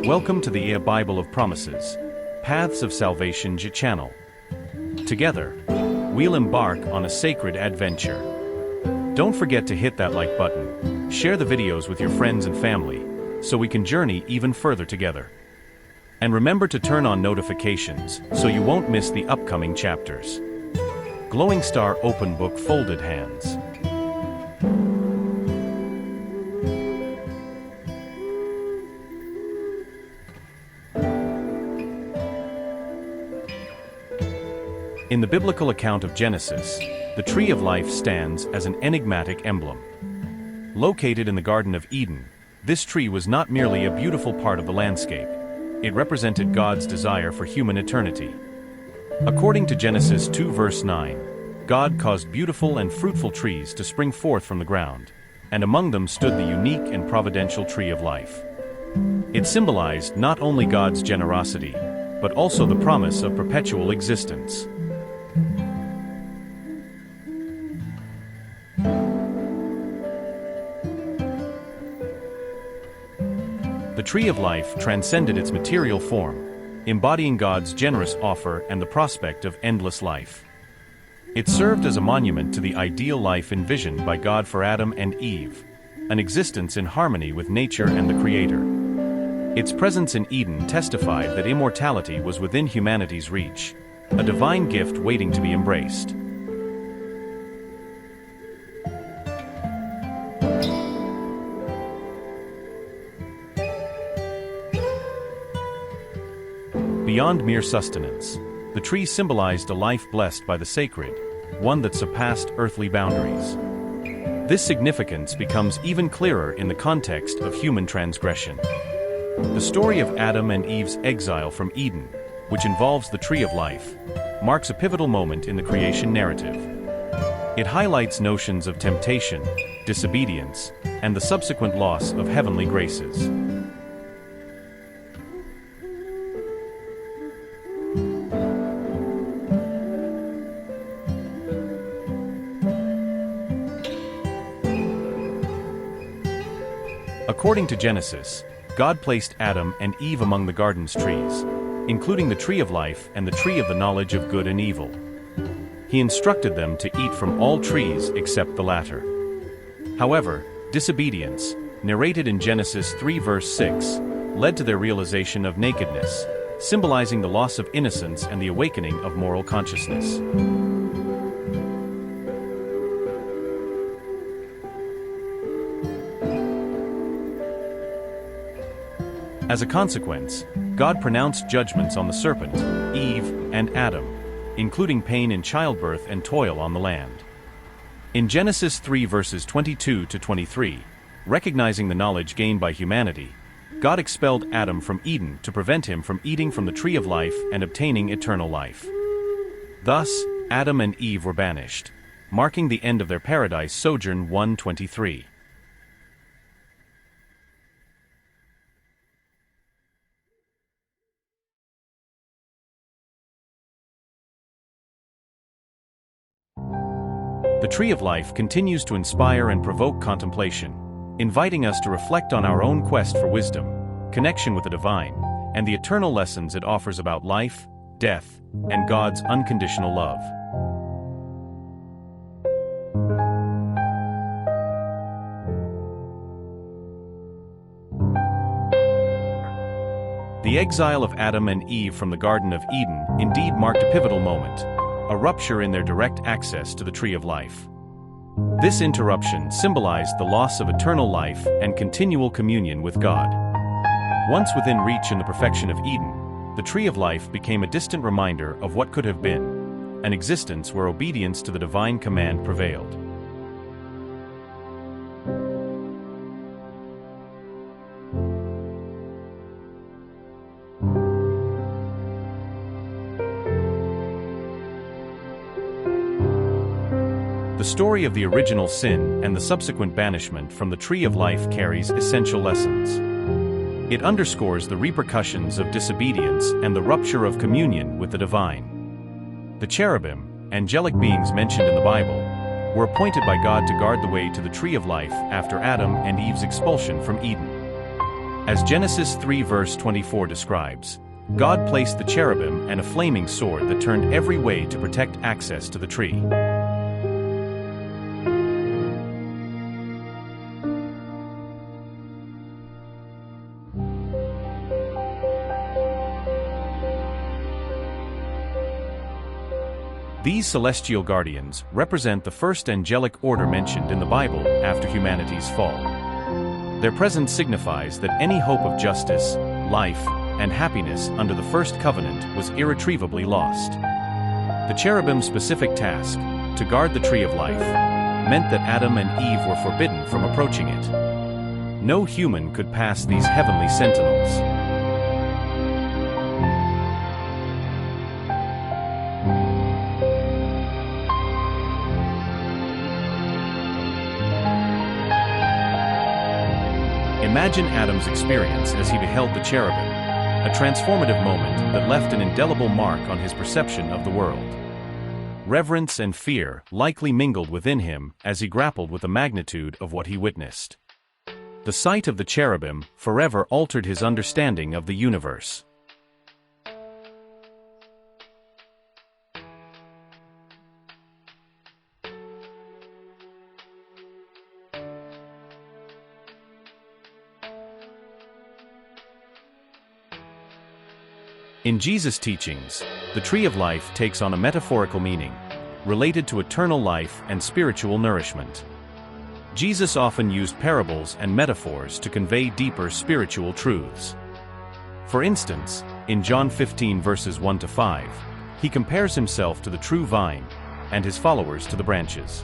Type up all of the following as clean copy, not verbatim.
Welcome to the Bible of Promises, Paths of Salvation channel. Together, we'll embark on a sacred adventure. Don't forget to hit that like button, share the videos with your friends and family, so we can journey even further together. And remember to turn on notifications so you won't miss the upcoming chapters. Glowing Star Open Book Folded Hands. In the biblical account of Genesis, the tree of life stands as an enigmatic emblem. Located in the Garden of Eden, this tree was not merely a beautiful part of the landscape. It represented God's desire for human eternity. According to Genesis 2 verse 9, God caused beautiful and fruitful trees to spring forth from the ground, and among them stood the unique and providential tree of life. It symbolized not only God's generosity, but also the promise of perpetual existence. The tree of life transcended its material form, embodying God's generous offer and the prospect of endless life. It served as a monument to the ideal life envisioned by God for Adam and Eve, an existence in harmony with nature and the Creator. Its presence in Eden testified that immortality was within humanity's reach, a divine gift waiting to be embraced. Beyond mere sustenance, the tree symbolized a life blessed by the sacred, one that surpassed earthly boundaries. This significance becomes even clearer in the context of human transgression. The story of Adam and Eve's exile from Eden, which involves the tree of life, marks a pivotal moment in the creation narrative. It highlights notions of temptation, disobedience, and the subsequent loss of heavenly graces. According to Genesis, God placed Adam and Eve among the garden's trees, including the tree of life and the tree of the knowledge of good and evil. He instructed them to eat from all trees except the latter. However, disobedience, narrated in Genesis 3 verse 6, led to their realization of nakedness, symbolizing the loss of innocence and the awakening of moral consciousness. As a consequence, God pronounced judgments on the serpent, Eve, and Adam, including pain in childbirth and toil on the land. In Genesis 3 verses 22 to 23, recognizing the knowledge gained by humanity, God expelled Adam from Eden to prevent him from eating from the tree of life and obtaining eternal life. Thus, Adam and Eve were banished, marking the end of their paradise sojourn 1:23. The tree of life continues to inspire and provoke contemplation, inviting us to reflect on our own quest for wisdom, connection with the divine, and the eternal lessons it offers about life, death, and God's unconditional love. The exile of Adam and Eve from the Garden of Eden indeed marked a pivotal moment, a rupture in their direct access to the tree of life. This interruption symbolized the loss of eternal life and continual communion with God. Once within reach in the perfection of Eden, the tree of life became a distant reminder of what could have been, an existence where obedience to the divine command prevailed. The story of the original sin and the subsequent banishment from the tree of life carries essential lessons. It underscores the repercussions of disobedience and the rupture of communion with the divine. The cherubim, angelic beings mentioned in the Bible, were appointed by God to guard the way to the tree of life after Adam and Eve's expulsion from Eden. As Genesis 3 verse 24 describes, God placed the cherubim and a flaming sword that turned every way to protect access to the tree. These celestial guardians represent the first angelic order mentioned in the Bible after humanity's fall. Their presence signifies that any hope of justice, life, and happiness under the first covenant was irretrievably lost. The cherubim's specific task, to guard the tree of life, meant that Adam and Eve were forbidden from approaching it. No human could pass these heavenly sentinels. Imagine Adam's experience as he beheld the cherubim, a transformative moment that left an indelible mark on his perception of the world. Reverence and fear likely mingled within him as he grappled with the magnitude of what he witnessed. The sight of the cherubim forever altered his understanding of the universe. In Jesus' teachings, the tree of life takes on a metaphorical meaning, related to eternal life and spiritual nourishment. Jesus often used parables and metaphors to convey deeper spiritual truths. For instance, in John 15 verses 1 to 5, he compares himself to the true vine, and his followers to the branches.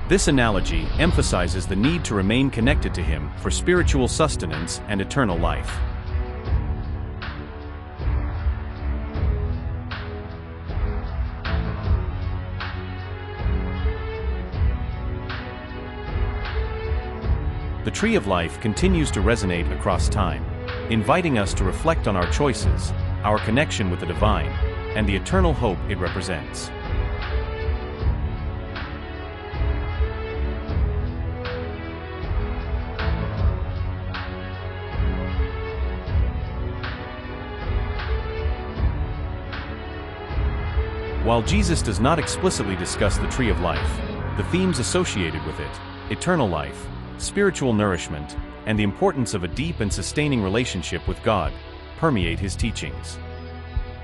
This analogy emphasizes the need to remain connected to him for spiritual sustenance and eternal life. The tree of life continues to resonate across time, inviting us to reflect on our choices, our connection with the divine, and the eternal hope it represents. While Jesus does not explicitly discuss the tree of life, the themes associated with it, eternal life, spiritual nourishment, and the importance of a deep and sustaining relationship with God, permeate his teachings.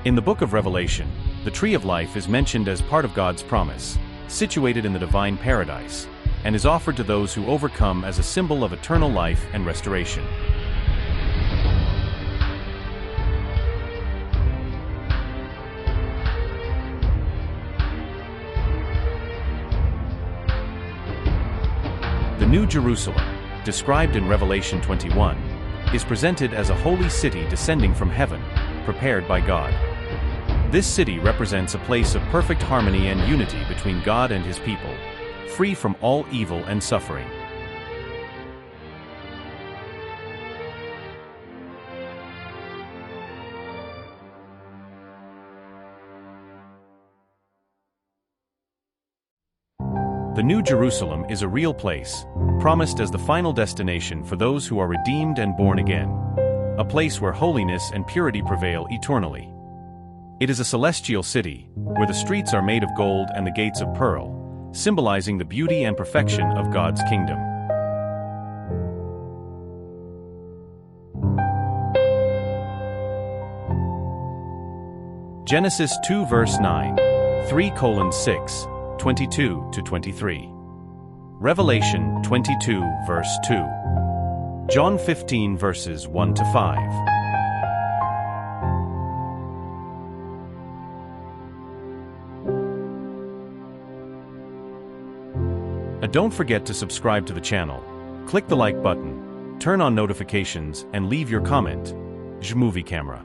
In the book of Revelation, the tree of life is mentioned as part of God's promise, situated in the divine paradise, and is offered to those who overcome as a symbol of eternal life and restoration. The New Jerusalem, described in Revelation 21, is presented as a holy city descending from heaven, prepared by God. This city represents a place of perfect harmony and unity between God and his people, free from all evil and suffering. The New Jerusalem is a real place, promised as the final destination for those who are redeemed and born again, a place where holiness and purity prevail eternally. It is a celestial city, where the streets are made of gold and the gates of pearl, symbolizing the beauty and perfection of God's kingdom. Genesis 2 verse 9, 3:6, 22 to 23. Revelation 22 verse 2. John 15 verses 1 to 5. Don't forget to subscribe to the channel, click the like button, turn on notifications, and leave your comment. Movie camera.